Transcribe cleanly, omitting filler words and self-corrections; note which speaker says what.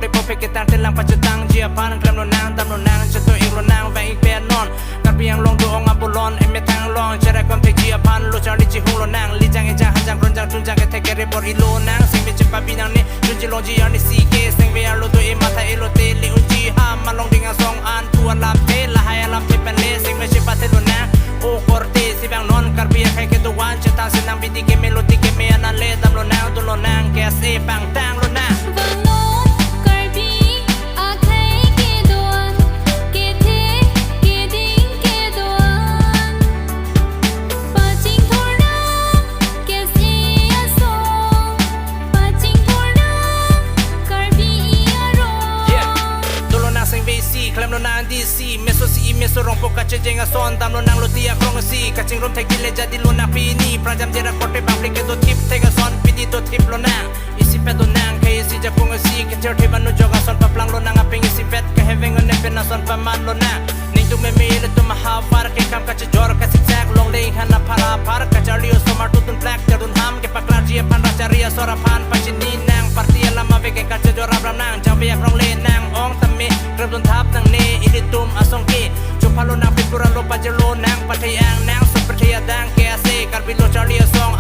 Speaker 1: ได้พบเพกตังเต้นลังปัจจุตังเจียพันเคลมโลนางตำโลนางจะตัวเองโลนางแบงอีกแปดนอนการเพียงลงดูองอับุลอนเอ็มเมทางลองจะได้ความเทเจียพันโลจาริจิฮงโลนางลีจังเอจังฮันจังรนจังจุนจังแค่เทเกเรบอร์อีโลนางสิงเบจิปาบีนางนี่จุนจิลงจีอันนี้ซีเกสิงเบียโลตัวเอมาไทเอโลเตลิอุจีฮามาลงดิ่งสองอันทัวลามเทละไฮลามเทเป็นเลสิงเบจิปาเทโลนางโอคอร์เตสิแบงนอนการเพียงแค่ตัววันจะตาสินางบิดีเกเมโลติเกเมียนันเลตำโลนางตัวโลนางแกสเอปังตังโลนางเคลมโลนางดีซีเมโซซีเมโซรองปกกัจเจงอาซอนตามโลนางโลตีอาครองซีกัจจิงรวมเทกิเลจัดิโลนาปีนีประจำเจรักปอดไปบังพลิกตัวทิปเทกาซอนปีดีตัวทิปโลนางอิสิเปตัวนางเคยสิจะคงซีกัจเจอที่บันนุจอกาซอนปะพลังโลนางอาเปงอิสิเปตแค่เฮเวงเงินเป็นอาซอนปะมันโลนางนิ่งตัวเมมีเลตัวมหาฟาร์แค่คำกัจจจอร์กัจจิแจกลงเลงฮันนาพาราพาร์กัจจาริโอสมาร์ตุตุนแบล็กเจรุนฮัมแค่ปากลาจีพันราชาริยาสระพันปัจจินีนางปาร์ตี้ลามาเวกกัจจจอรับรำนางจังเวียกรองเลนางอองตำเมกระดุนทับนางเนอิลิตุมอาซองเกจุพาโลนางเป็นปุระโลปัจจโลนางปัทยังนางสุปเทียดังแกเซการบิโลจาริยาซอง